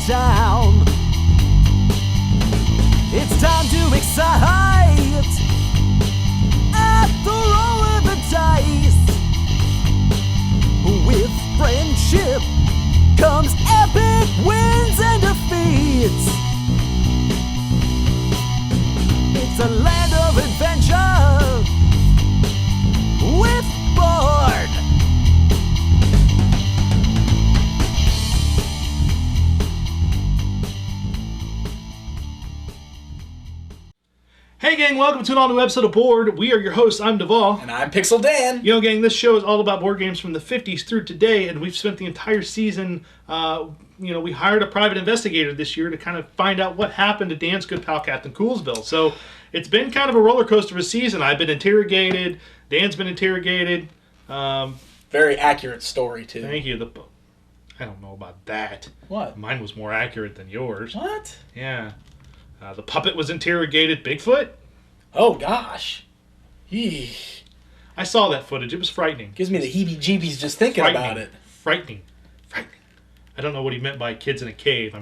town. It's time to excite at the roll of the dice. With friendship comes epic wins and defeats. It's a land of adventure with board. Hey gang, welcome to an all-new episode of Board. We are your hosts. I'm Devall. And I'm Pixel Dan. You know, gang, this show is all about board games from the 50s through today, and we've spent the entire season, we hired a private investigator this year to kind of find out what happened to Dan's good pal, Captain Coolsville. So it's been kind of a roller coaster of a season. I've been interrogated. Dan's been interrogated. Very accurate story, too. Thank you. I don't know about that. What? Mine was more accurate than yours. What? Yeah. The puppet was interrogated. Bigfoot? Oh, gosh. Eee. I saw that footage. It was frightening. Gives me the heebie-jeebies just thinking about it. Frightening. I don't know what he meant by kids in a cave.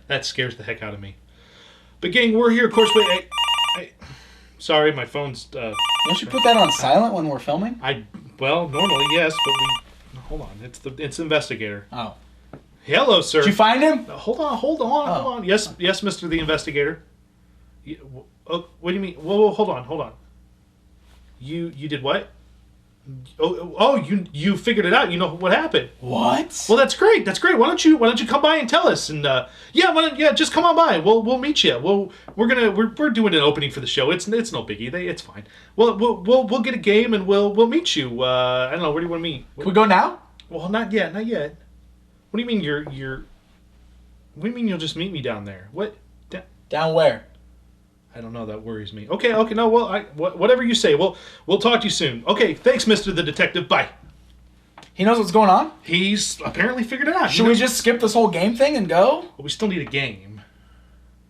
That scares the heck out of me. But gang, we're here, of course. Sorry, my phone's... Don't you put that on silent when we're filming? Well, normally, yes, but hold on. It's the investigator. Oh. Hello, sir. Did you find him? Hold on. Yes, Mr. the Investigator. What do you mean? Whoa, hold on. You did what? You figured it out. You know what happened. What? Well, that's great. Why don't you come by and tell us? And just come on by. We'll meet you. We're doing an opening for the show. It's no biggie. It's fine. We'll get a game and we'll meet you. I don't know. Where do you want to meet? Can we go now? Well, not yet. What do you mean What do you mean you'll just meet me down there? What? Down where? I don't know. That worries me. Okay. No. Well, whatever you say. We'll talk to you soon. Okay. Thanks, Mr. the Detective. Bye. He knows what's going on? He's apparently figured it out. Should we just skip this whole game thing and go? Well, we still need a game.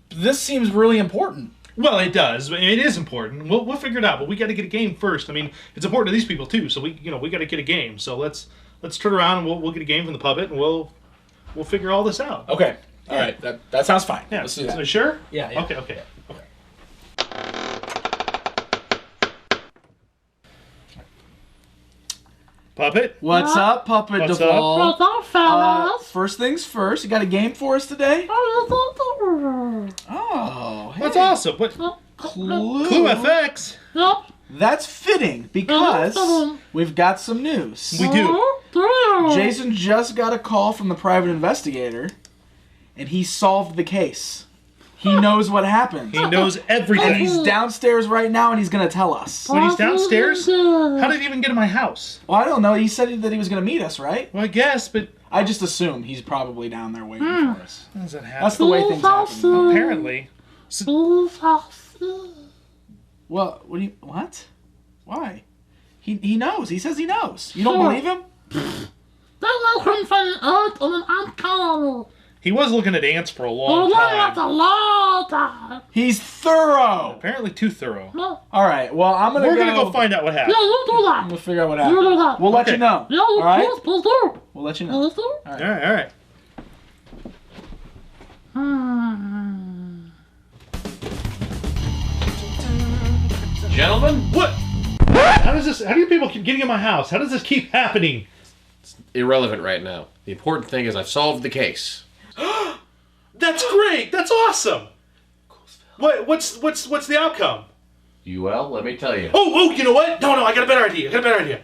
This seems really important. Well, it does. It is important. We'll figure it out. But we got to get a game first. I mean, it's important to these people too. So we got to get a game. So let's turn around and we'll get a game from the puppet and we'll figure all this out. Okay. All right. That sounds fine. Yeah. Let's do that. So sure? Yeah. Okay. Puppet? What's up, Puppet What's Devall? up? What's up, fellas? First things first, you got a game for us today? Oh, hey. That's awesome. What? Clue. Clue FX? Yep. That's fitting because we've got some news. We do. Jason just got a call from the private investigator, and he solved the case. He knows what happened. He knows everything. And he's downstairs right now, and he's going to tell us. When he's downstairs? How did he even get in my house? Well, I don't know. He said that he was going to meet us, right? Well, I guess, but... I just assume he's probably down there waiting for us. How does that happen? That's the way things happen. Apparently. Well, what? Why? He knows. He says he knows. You don't believe him? He was looking at ants for a long time. He's thorough. Apparently too thorough. All right. Well, We're gonna go find out what happened. I'm gonna figure out what happened. We'll let you know. All right. We'll let you know. All right. Gentlemen? What? How do you people keep getting in my house? How does this keep happening? It's irrelevant right now. The important thing is I've solved the case. That's great. That's awesome. What's the outcome? Well, let me tell you. Oh, you know what? No, I got a better idea.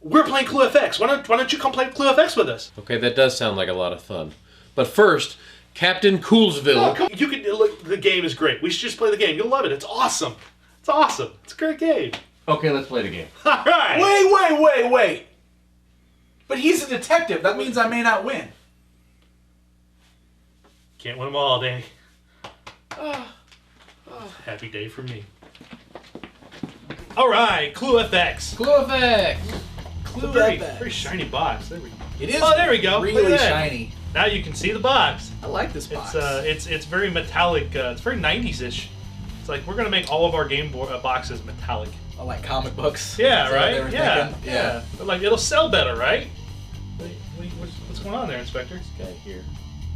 We're playing Clue FX. Why don't you come play Clue FX with us? Okay, that does sound like a lot of fun. But first, Captain Coolsville. Oh, you can look. The game is great. We should just play the game. You'll love it. It's awesome. It's a great game. Okay, let's play the game. All right. Wait. But he's a detective. That means I may not win. Can't win them all, Danny. Happy day for me. All right, Clue FX. Clue FX. Clue Very FX. shiny box. There we go. It is. Oh, there we go. Look Really at that. shiny. Now you can see the box. I like this box. It's very metallic. It's very 90s-ish. It's like we're gonna make all of our game boxes metallic. I like comic books. Yeah, Is that what right. they were Yeah. thinking? Yeah. But like it'll sell better, right? What's going on there, Inspector? This guy here.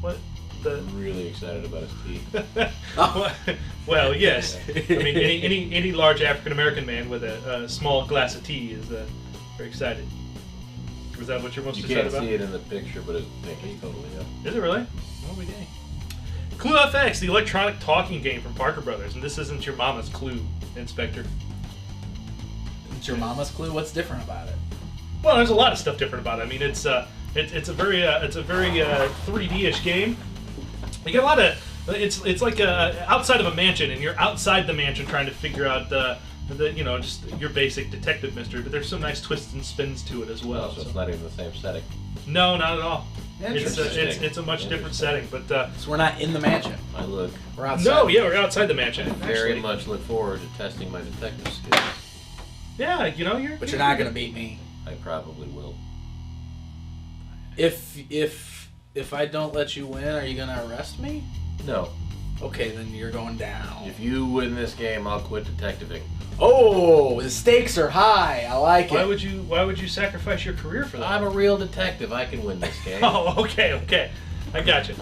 What? I'm really excited about his teeth. Well, yes. I mean, any large African American man with a small glass of tea is very excited. Was that what you're most You excited can't about? see it in the picture, but it's pinky totally up. Is it really? Oh, we dang. Clue FX, the electronic talking game from Parker Brothers, and this isn't your mama's Clue, Inspector. It's your mama's Clue. What's different about it? Well, there's a lot of stuff different about it. I mean, it's a very 3D-ish game. You got a lot of it's like outside of a mansion, and you're outside the mansion trying to figure out the just your basic detective mystery. But there's some nice twists and spins to it as well. So it's not even the same setting. No, not at all. Interesting. It's a much different setting, but So we're not in the mansion. We're outside. no, yeah, we're outside the mansion. Very actually. much look forward to testing my detective skills. Yeah, you're. But you're not gonna beat me. I probably will. If I don't let you win, are you gonna arrest me? No. Okay, then you're going down. If you win this game, I'll quit detectiving. Oh, the stakes are high. I like Why it. would you sacrifice your career for that? I'm a real detective. I can win this game. Oh, okay. I got you.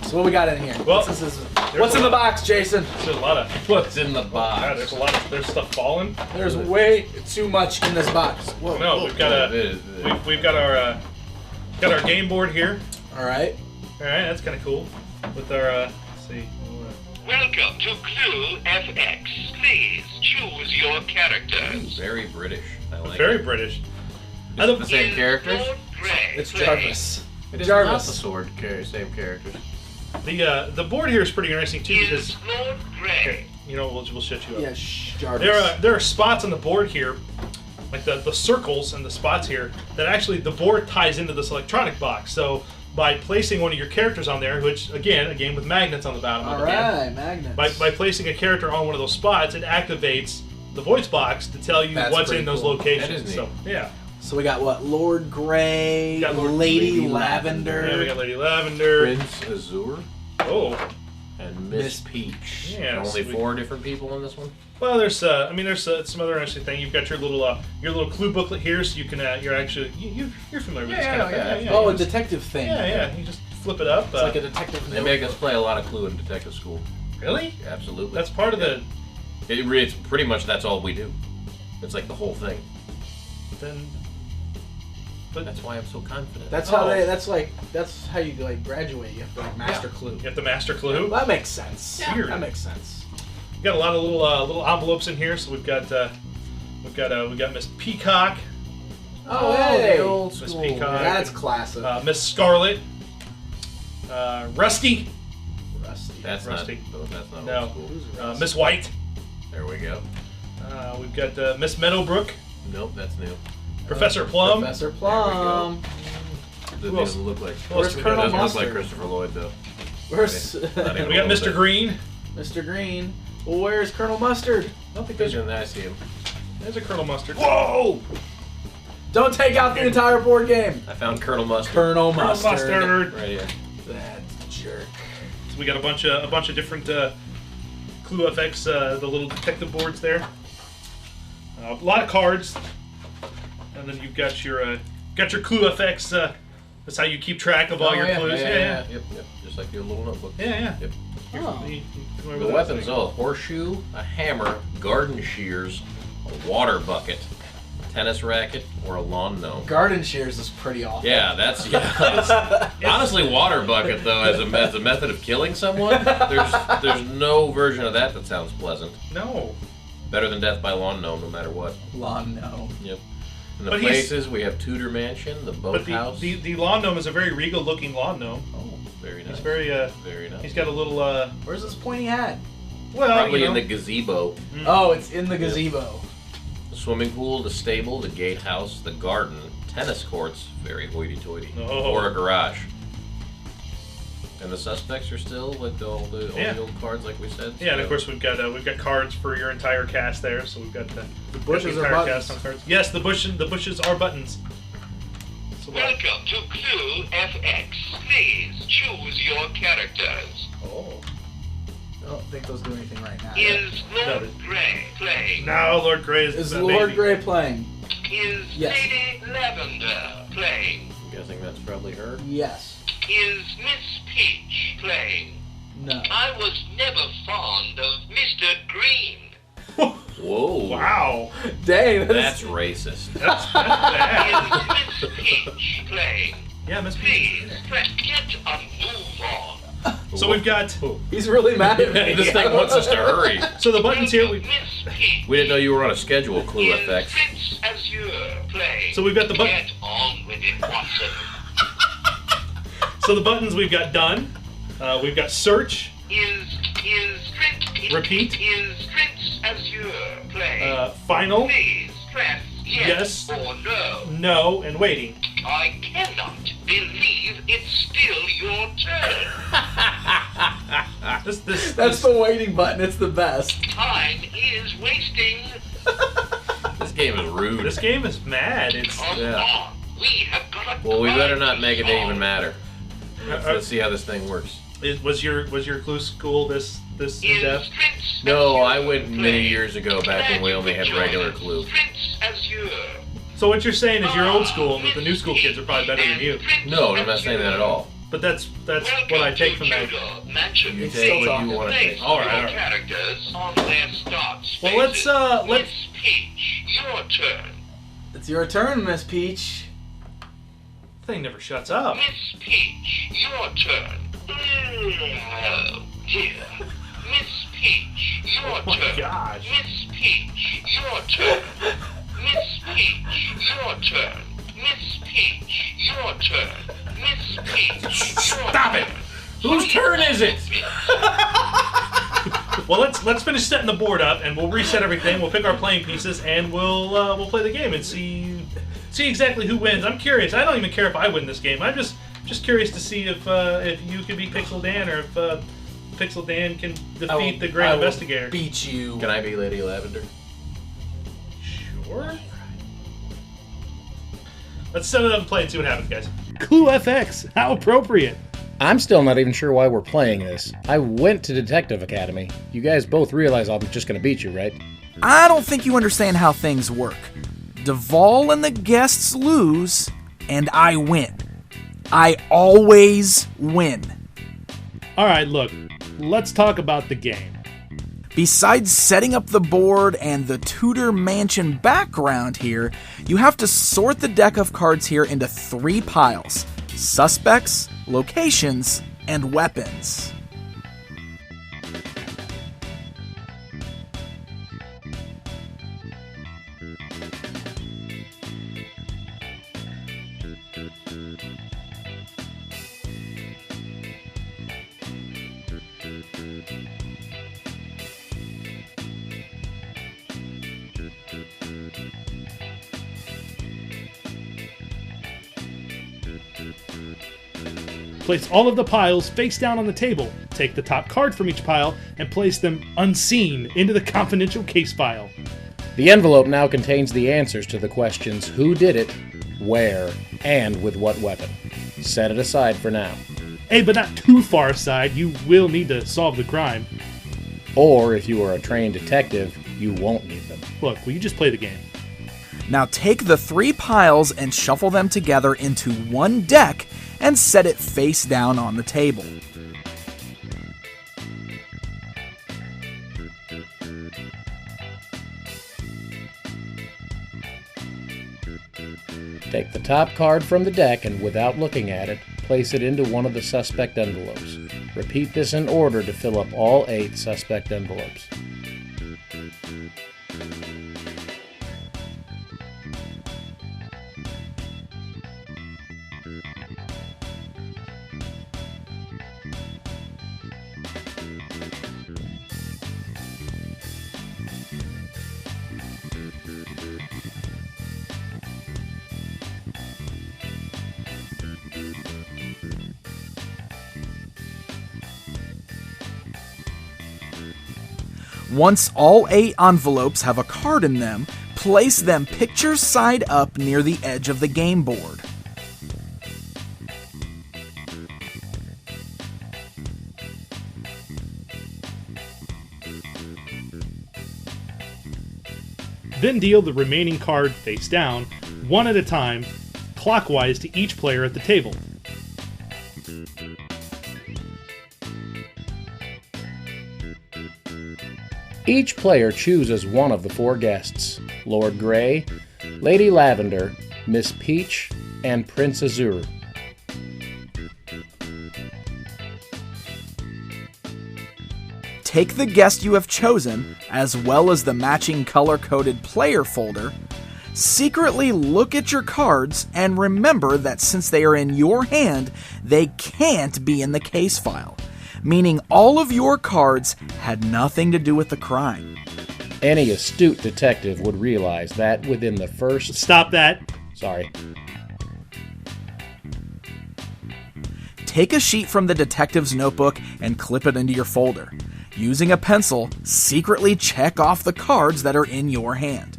So what we got in here? Well, what's in the box, Jason? There's a lot of. What's in the God, box? there's stuff falling. There's way too much in this box. Whoa. No, we've got we've got our game board here. All right. All right, that's kind of cool. With our let's see. Welcome to Clue FX. Please choose your characters. Very British. I like Very it. British. Is it the same Is characters? Lord Grey It's playing? Jarvis. It is Jarvis. not the sword same characters. The board here is pretty interesting too because Is Lord Grey? we'll shut you up. Yeah, Jarvis. There are spots on the board here, like the circles and the spots here, that actually the board ties into this electronic box. So by placing one of your characters on there, which again, a game with magnets on the bottom. All of the game, right, magnets. by placing a character on one of those spots, it activates the voice box to tell you That's what's pretty in those cool. locations. That is So neat. yeah. So we got what? Lord Grey, We got Lady Lady Lavender. Yeah, we got Lady Lavender. Prince Azure Oh, and Miss Peach. Yeah, Only sweet. 4 different people in this one. well, there's some other interesting thing. You've got your little clue booklet here, so you can you're familiar with this kind of thing. Oh, a detective thing. Yeah. You just flip it up. It's like a detective. They make us play a lot of Clue in detective school. Really? Absolutely. That's part of the. It's pretty much that's all we do. It's like the whole thing. Then. But That's why I'm so confident. That's how Oh. That's how you graduate. You have to master clue. you have to master clue. That makes sense. Weird. That makes sense. We got a lot of little envelopes in here. So we've got Miss Peacock, Oh, hey. the old Miss school. Peacock, That's classic. Miss Scarlet, Rusty, Rusty. That's Rusty. not. That's not No. old school. Who's Rusty? Miss White. There we go. We've got Miss Meadowbrook, Nope, that's new. Professor Plum. Professor Plum. Doesn't else? even look like. Where's we Colonel got? Doesn't look Mustard? like Christopher Lloyd though. Where's Not even We got a little Mr. bit. Green. Mr. Green? Well, where's Colonel Mustard? I don't think I see him. there's a Colonel Mustard. Whoa! Don't take out the entire board game. I found Colonel Mustard. Colonel Colonel Mustard. Mustard. Right here. That jerk. So we got a bunch of different Clue FX, the little detective boards there. A lot of cards, and then you've got your Clue FX. That's how you keep track of all your clues. Yeah. Yep. Just like your little notebook. Yeah. Yep. Oh. You familiar The with that weapons: thing? a horseshoe, a hammer, garden shears, a water bucket, a tennis racket, or a lawn gnome. Garden shears is pretty awful. Yeah, that's honestly water bucket though as a method of killing someone. There's no version of that sounds pleasant. No. Better than death by lawn gnome, no matter what. Lawn gnome. Yep. In the But he's- places we have Tudor Mansion, the But boathouse. the lawn gnome is a very regal looking lawn gnome. Oh, very nice. He's very very nice. He's got a little Where's this pointy hat? well, Probably you know, in the gazebo. Oh, it's in the gazebo. The swimming pool, the stable, the gatehouse, the garden, tennis courts, very hoity-toity, Oh. or a garage. And the suspects are still like all the old cards, like we said. Yeah, and so- of course we've got cards for your entire cast there. So we've got the bushes are entire buttons. cast on cards. Yes, the bushes are buttons. So Welcome to Clue FX. Please choose your characters. oh. I don't think those do anything right now. Is Got Lord it. Grey playing? Now Lord Grey Is the Lord baby. Grey playing? Is Yes. Lady Lavender playing? I'm guessing that's probably her. Yes. Is Miss Peach playing. No. I was never fond of Mr. Green. Whoa. Wow. Dang, That's racist. That's bad. Is Miss Peach playing? Yeah, Miss Peach. Please, get a move on. So we've got... he's really mad at me. This thing wants us to hurry. So the buttons here... Miss Peach. We didn't know you were on a schedule, Clue Is FX. Prince Azure playing? So we've got the button... Get on with it, Watson. So the buttons we've got done. We've got search. Is Prince... Repeat. Is Prince Azure playing? Final. Please press yes, Yes. or no. No. And waiting. I cannot believe it's still your turn. That's the waiting button. It's the best. Time is wasting. This game is rude. This game is mad. It's... Come Yeah. on. We have got a Well, we better crime not to make it solve. even matter. Let's see how this thing works. Was your Clue school this in Is depth? Prince No, Azure I went many playing? years ago back when we only had regular Clue. Prince Azure. So what you're saying is you're old school and that the new school kids are probably better than you. No, I'm not saying that at all. But that's what I take from that. You It's take still what talking. you want to take. All right, all right. Characters on their start Well, let's Miss Peach, your turn. It's your turn, Miss Peach. thing never shuts up. Miss Peach, your turn. Oh, dear. Miss Peach, your Oh my turn. gosh. Miss Peach, your turn. Miss Peach, your turn. Miss Peach, your turn. Miss Peach, your Stop it! turn. Whose turn is it? Well, let's finish setting the board up, and we'll reset everything. We'll pick our playing pieces, and we'll play the game and see exactly who wins. I'm curious. I don't even care if I win this game. I'm just curious to see if you can beat Pixel Dan, or if Pixel Dan can defeat the Great Investigator. Beat you. Can I be Lady Lavender? Sure. Let's set it up and play and see what happens, guys. Clue FX, how appropriate. I'm still not even sure why we're playing this. I went to Detective Academy. You guys both realize I'm just gonna beat you, right? I don't think you understand how things work. Devall and the guests lose, and I win. I always win. All right, look, let's talk about the game. Besides setting up the board and the Tudor mansion background here, you have to sort the deck of cards here into 3 piles: suspects, locations, and weapons. Place all of the piles face down on the table. Take the top card from each pile and place them unseen into the confidential case file. The envelope now contains the answers to the questions who did it, where, and with what weapon. Set it aside for now. Hey, but not too far aside, you will need to solve the crime. Or if you are a trained detective, you won't need them. Look, will you just play the game? Now take the 3 piles and shuffle them together into one deck and set it face down on the table. Take the top card from the deck and, without looking at it, place it into one of the suspect envelopes. Repeat this in order to fill up all 8 suspect envelopes. Once all 8 envelopes have a card in them, place them picture side up near the edge of the game board. Then deal the remaining card face down, one at a time, clockwise to each player at the table. Each player chooses one of the 4 guests: Lord Grey, Lady Lavender, Miss Peach, and Prince Azure. Take the guest you have chosen, as well as the matching color-coded player folder, secretly look at your cards, and remember that since they are in your hand, they can't be in the case file, meaning all of your cards had nothing to do with the crime. Any astute detective would realize that within the first... Stop that. Sorry. Take a sheet from the detective's notebook and clip it into your folder. Using a pencil, secretly check off the cards that are in your hand.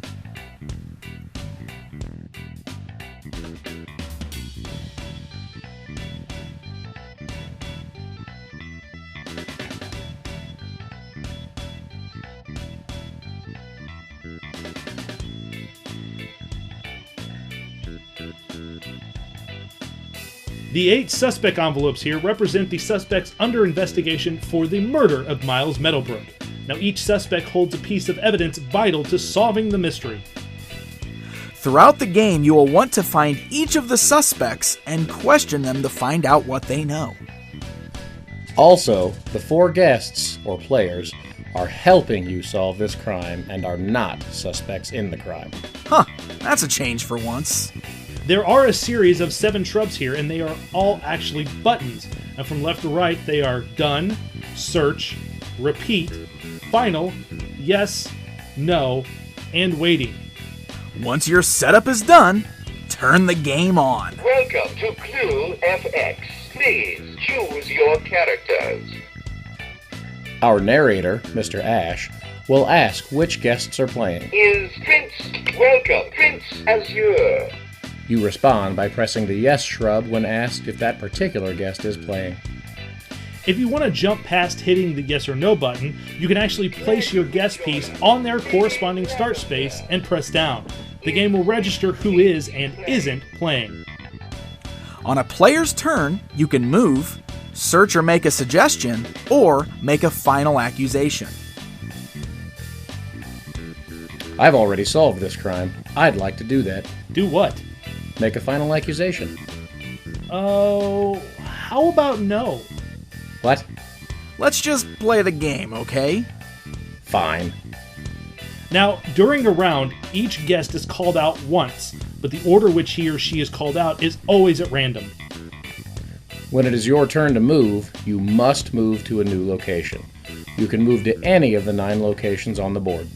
The 8 suspect envelopes here represent the suspects under investigation for the murder of Miles Meadowbrook. Now, each suspect holds a piece of evidence vital to solving the mystery. Throughout the game, you will want to find each of the suspects and question them to find out what they know. Also, the 4 guests, or players, are helping you solve this crime and are not suspects in the crime. Huh, that's a change for once. There are a series of 7 shrubs here, and they are all actually buttons. And from left to right, they are done, search, repeat, final, yes, no, and waiting. Once your setup is done, turn the game on. Welcome to Clue FX. Please choose your characters. Our narrator, Mr. Ash, will ask which guests are playing. Is Prince welcome, Prince Azure. You respond by pressing the yes shrub when asked if that particular guest is playing. If you want to jump past hitting the yes or no button, you can actually place your guest piece on their corresponding start space and press down. The game will register who is and isn't playing. On a player's turn, you can move, search or make a suggestion, or make a final accusation. I've already solved this crime. I'd like to do that. Do what? Make a final accusation. Oh, how about no? What? Let's just play the game, okay? Fine. Now, during a round, each guest is called out once, but the order which he or she is called out is always at random. When it is your turn to move, you must move to a new location. You can move to any of the 9 locations on the board.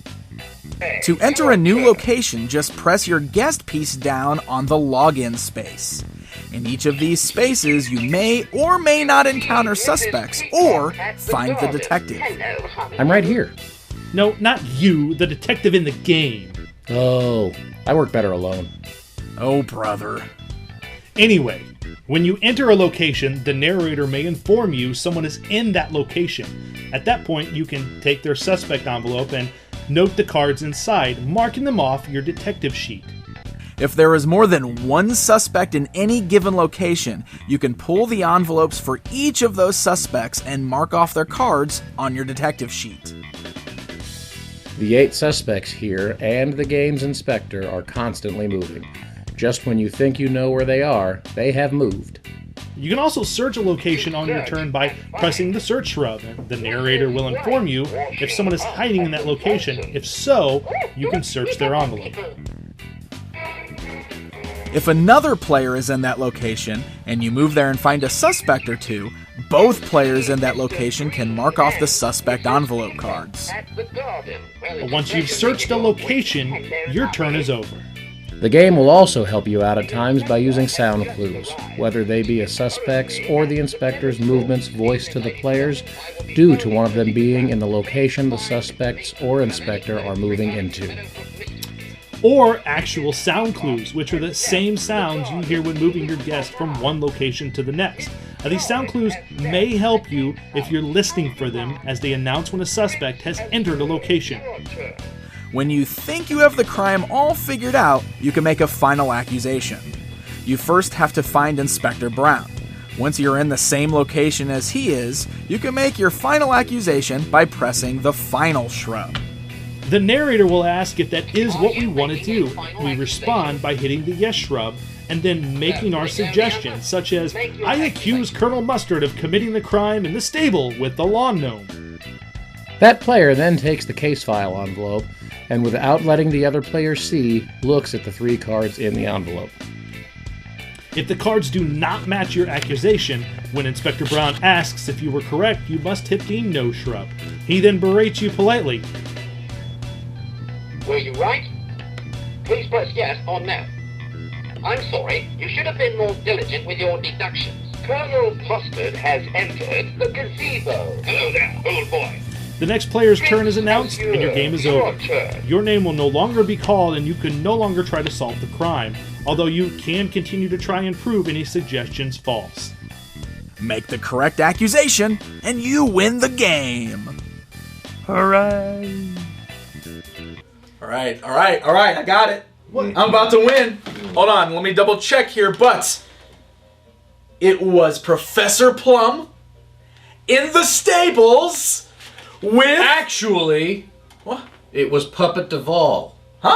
To enter a new location, just press your guest piece down on the login space. In each of these spaces, you may or may not encounter suspects or find the detective. I'm right here. No, not you, the detective in the game. Oh, I work better alone. Oh, brother. Anyway, when you enter a location, the narrator may inform you someone is in that location. At that point, you can take their suspect envelope and note the cards inside, marking them off your detective sheet. If there is more than one suspect in any given location, you can pull the envelopes for each of those suspects and mark off their cards on your detective sheet. The 8 suspects here and the game's inspector are constantly moving. Just when you think you know where they are, they have moved. You can also search a location on your turn by pressing the search shrub. The narrator will inform you if someone is hiding in that location. If so, you can search their envelope. If another player is in that location and you move there and find a suspect or two, both players in that location can mark off the suspect envelope cards. But once you've searched a location, your turn is over. The game will also help you out at times by using sound clues, whether they be a suspect's or the inspector's movements voiced to the players due to one of them being in the location the suspects or inspector are moving into. Or actual sound clues, which are the same sounds you hear when moving your guest from one location to the next. Now, these sound clues may help you if you're listening for them as they announce when a suspect has entered a location. When you think you have the crime all figured out, you can make a final accusation. You first have to find Inspector Brown. Once you're in the same location as he is, you can make your final accusation by pressing the final shrub. The narrator will ask if that is what we want to do. We respond by hitting the yes shrub and then making our suggestions, such as, I accuse Colonel Mustard of committing the crime in the stable with the lawn gnome. That player then takes the case file envelope and, without letting the other player see, looks at the 3 cards in the envelope. If the cards do not match your accusation, when Inspector Brown asks if you were correct, you must hit the no shrub. He then berates you politely. Were you right? Please press yes or no. I'm sorry, you should have been more diligent with your deductions. Colonel Mustard has entered the gazebo. Hello there, old boy. The next player's turn is announced, and your game is over. Your name will no longer be called, and you can no longer try to solve the crime, although you can continue to try and prove any suggestions false. Make the correct accusation, and you win the game. Hooray! All right, I got it. What? I'm about to win. Hold on, let me double check here, but it was Professor Plum in the stables with... Actually, What? it was Puppet Devall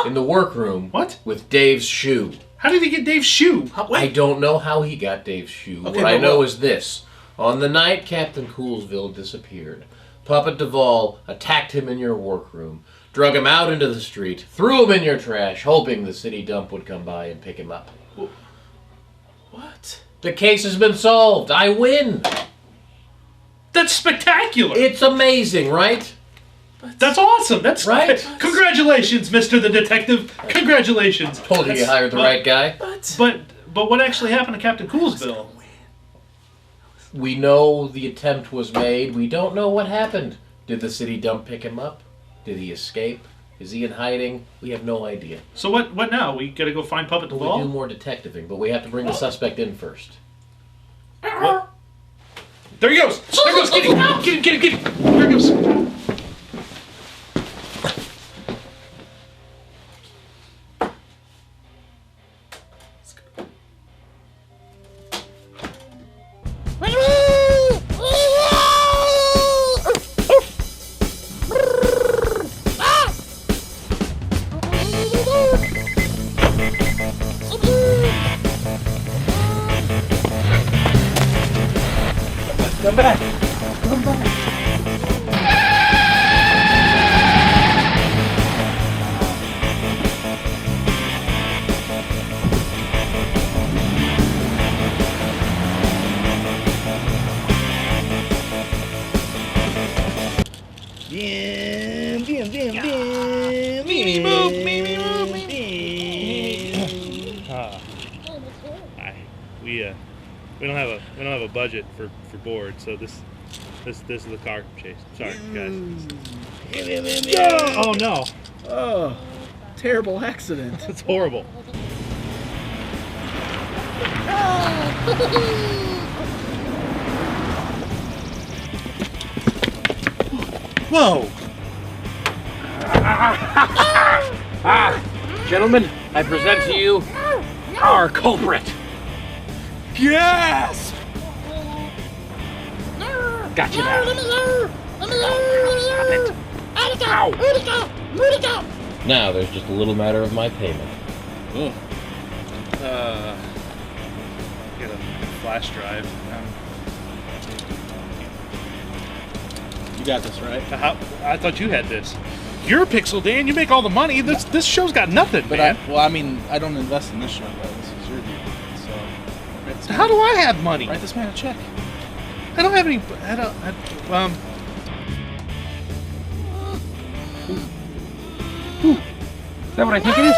in the workroom What? with Dave's shoe. How did he get Dave's shoe? I don't know how he got Dave's shoe. Okay, what I but know what- is this. On the night Captain Coolsville disappeared, Puppet Devall attacked him in your workroom, drug him out into the street, threw him in your trash, hoping the city dump would come by and pick him up. What? The case has been solved. I win. That's spectacular. It's amazing, right? That's awesome. That's Right. Congratulations, Mr. the Detective. Congratulations. Told you hired the right guy. But what actually happened to Captain Coolsville? We know the attempt was made. We don't know what happened. Did the city dump pick him up? Did he escape? Is he in hiding? We have no idea. So what now? We gotta go find Puppet We do Devall? more detectiving, but we have to bring the suspect in first. There he goes! There goes! Get him! Get him! There he goes! Come back. We don't have a budget for board, so this is the car chase. Sorry, guys. Oh no, Oh, terrible accident. it's horrible. Whoa! Gentlemen, I present to you our culprit. Yes! Got you now. Now there's just a little matter of my payment. Get a flash drive. You got this, right? I thought you had this. You're Pixel Dan. You make all the money. This show's got nothing, But man. I don't invest in this show, though. This is your deal. So, write this How man- do I have money? Write this man a check. I don't have any. Is that what I think it is?